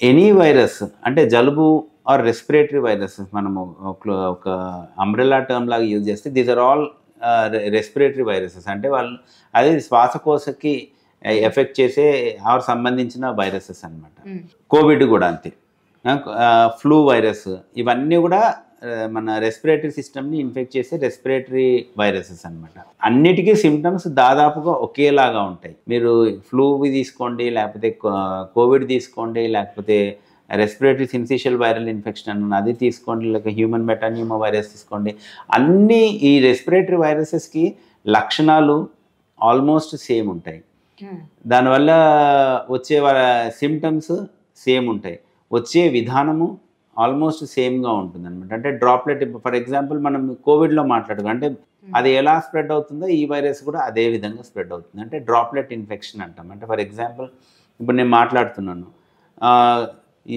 Any virus అంటే జలుబు are respiratory viruses మనము ఒక అంబ్రెల్లా టర్మ్ లాగా యూజ్ చేస్తే these are all respiratory viruses. అంటే వాళ్ళు అది శ్వాసకోశకి ఎఫెక్ట్ చేసే ఆర్ సంబంధించిన వైరసెస్ అనమాట. కోవిడ్ కూడా అంతే, ఫ్లూ వైరస్, ఇవన్నీ కూడా మన రెస్పిరేటరీ సిస్టమ్ని ఇన్ఫెక్ట్ చేసే రెస్పిరేటరీ వైరసెస్ అనమాట. అన్నిటికీ సిమ్టమ్స్ దాదాపుగా ఒకేలాగా ఉంటాయి. మీరు ఫ్లూవి తీసుకోండి, లేకపోతే కోవిడ్ తీసుకోండి, లేకపోతే రెస్పిరేటరీ సిన్సిషియల్ వైరల్ ఇన్ఫెక్షన్ అది తీసుకోండి, లేక హ్యూమన్ మెటాన్యూమా వైరస్ తీసుకోండి, అన్నీ ఈ రెస్పిరేటరీ వైరసెస్కి లక్షణాలు ఆల్మోస్ట్ సేమ్ ఉంటాయి. దానివల్ల వచ్చే సిమ్టమ్స్ సేమ్ ఉంటాయి, వచ్చే విధానము ఆల్మోస్ట్ సేమ్గా ఉంటుంది అనమాట. అంటే డ్రాప్లెట్, ఫర్ ఎగ్జాంపుల్ మనం కోవిడ్లో మాట్లాడుకో అంటే అది ఎలా స్ప్రెడ్ అవుతుందో ఈ వైరస్ కూడా అదే విధంగా స్ప్రెడ్ అవుతుంది. అంటే డ్రాప్లెట్ ఇన్ఫెక్షన్ అంటాం. అంటే ఫర్ ఎగ్జాంపుల్ ఇప్పుడు నేను మాట్లాడుతున్నాను, ఈ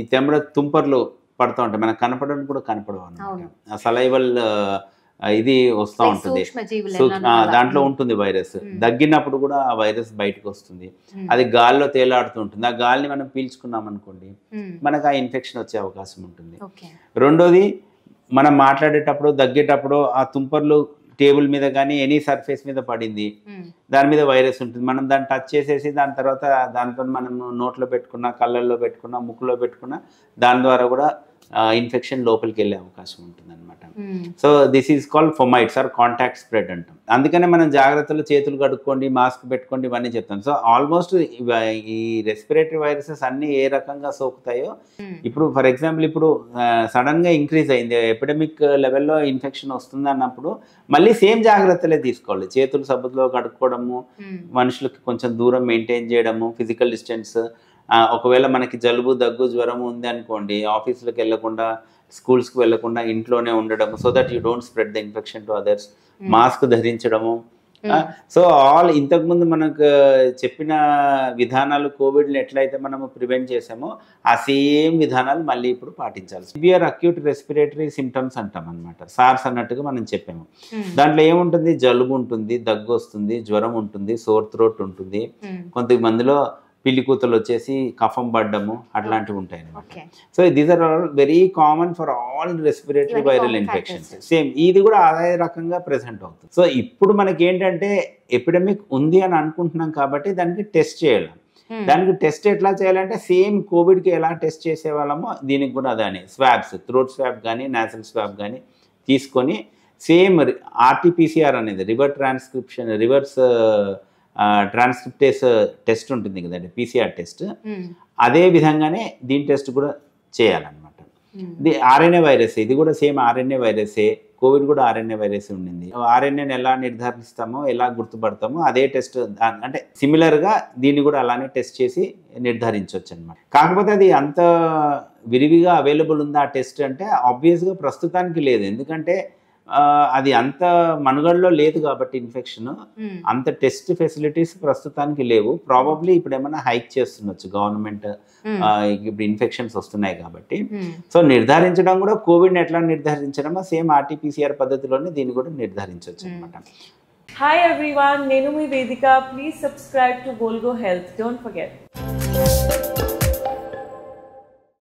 తుంపర్లు పడుతూ ఉంటాయి, మనకు కనపడడం కూడా కనపడవు అనమాట. సలైవల్ ఇది వస్తూ ఉంటుంది, దాంట్లో ఉంటుంది వైరస్. దగ్గినప్పుడు కూడా ఆ వైరస్ బయటకు వస్తుంది, అది గాలిలో తేలాడుతూ ఉంటుంది. ఆ గాలిని మనం పీల్చుకున్నాం అనుకోండి, మనకు ఆ ఇన్ఫెక్షన్ వచ్చే అవకాశం ఉంటుంది. రెండోది, మనం మాట్లాడేటప్పుడు దగ్గేటప్పుడు ఆ తుంపర్లు టేబుల్ మీద కానీ ఎనీ సర్ఫేస్ మీద పడింది, దాని మీద వైరస్ ఉంటుంది. మనం దాన్ని టచ్ చేసేసి దాని తర్వాత దానితో మనం నోట్లో పెట్టుకున్నా, కళ్ళల్లో పెట్టుకున్నా, ముక్కులో పెట్టుకున్నా, దాని ద్వారా కూడా ఇన్ఫెక్షన్ లోపలికి వెళ్ళే అవకాశం ఉంటుంది అనమాట. So this is called fomites or contact spread అంటాం. అందుకనే మనం జాగ్రత్తలు, చేతులు కడుక్కోండి, మాస్క్ పెట్టుకోండి, ఇవన్నీ చెప్తాం. సో ఆల్మోస్ట్ ఈ రెస్పిరేటరీ వైరసెస్ అన్నీ ఏ రకంగా సోకుతాయో, ఇప్పుడు ఫర్ ఎగ్జాంపుల్ ఇప్పుడు సడన్గా ఇంక్రీజ్ అయింది, ఎపిడమిక్ లెవెల్లో ఇన్ఫెక్షన్ వస్తుంది అన్నప్పుడు మళ్ళీ సేమ్ జాగ్రత్తలే తీసుకోవాలి. చేతులు సబ్బుతో కడుక్కోవడము, మనుషులకి కొంచెం దూరం మెయింటైన్ చేయడము, ఫిజికల్ డిస్టెన్స్. ఒకవేళ మనకి జలుబు, దగ్గు, జ్వరం ఉంది అనుకోండి, ఆఫీసులకు వెళ్ళకుండా, స్కూల్స్కి వెళ్ళకుండా ఇంట్లోనే ఉండడము, so that you don't spread the infection to others. Mask ధరించడము. సో ఆల్ ఇంతకుముందు మనకు చెప్పిన విధానాలు కోవిడ్ని ఎట్లయితే మనము ప్రివెంట్ చేసామో ఆ సేమ్ విధానాలు మళ్ళీ ఇప్పుడు పాటించాలి. సివియర్ అక్యూట్ రెస్పిరేటరీ సిమ్టమ్స్ అంటాం అనమాట. సార్స్ అన్నట్టుగా మనం చెప్పాము. దాంట్లో ఏముంటుంది, జలుబు ఉంటుంది, దగ్గు వస్తుంది, జ్వరం ఉంటుంది, సోర్ థ్రోట్ ఉంటుంది, కొంతమందిలో పిల్లి కూతలు వచ్చేసి కఫం పడ్డము, అట్లాంటివి ఉంటాయి అన్నమాట. So these are all very common for all respiratory viral infections. Same ఇది కూడా అదే రకంగా ప్రెసెంట్ అవుతుంది. సో ఇప్పుడు మనకి ఏంటంటే ఎపిడమిక్ ఉంది అని అనుకుంటున్నాం కాబట్టి దానికి టెస్ట్ చేయాలి. దానికి టెస్ట్ ఎట్లా చేయాలంటే సేమ్ కోవిడ్కి ఎలా టెస్ట్ చేసేవాళ్ళమో దీనికి కూడా అదే స్వాబ్స్, థ్రోట్ స్వాబ్ కానీ నాసల్ స్వాబ్ కానీ తీసుకొని సేమ్ RT-PCR అనేది రివర్స్ ట్రాన్స్క్రిప్టేస్ టెస్ట్ ఉంటుంది కదండి, PCR టెస్ట్. అదే విధంగానే దీని టెస్ట్ కూడా చేయాలన్నమాట. ఇది RNA వైరస్, ఇది కూడా సేమ్ RNA వైరసే. కోవిడ్ కూడా RNA వైరస్ ఉండింది. RNAని ఎలా నిర్ధారిస్తామో, ఎలా గుర్తుపడతామో అదే టెస్ట్, అంటే సిమిలర్గా దీన్ని కూడా అలానే టెస్ట్ చేసి నిర్ధారించవచ్చు అనమాట. కాకపోతే అది అంత విరివిగా అవైలబుల్ ఉందా ఆ టెస్ట్ అంటే ఆబ్వియస్గా ప్రస్తుతానికి లేదు. ఎందుకంటే అది అంత మనుగడలో లేదు కాబట్టి ఇన్ఫెక్షన్, అంత టెస్ట్ ఫెసిలిటీస్ ప్రస్తుతానికి లేవు. ప్రాబబ్లీ ఇప్పుడు ఏమైనా హైక్ చేస్తుండొచ్చు గవర్నమెంట్, ఇప్పుడు ఇన్ఫెక్షన్స్ వస్తున్నాయి కాబట్టి. సో నిర్ధారించడం కూడా కోవిడ్ని ఎట్లా నిర్ధారించడమో సేమ్ RT-PCR పద్ధతిలోనే దీన్ని కూడా నిర్ధారించవచ్చు అనమాట. Hi everyone, Nenu mi Vedika. Please subscribe to Volgo Health. Don't forget.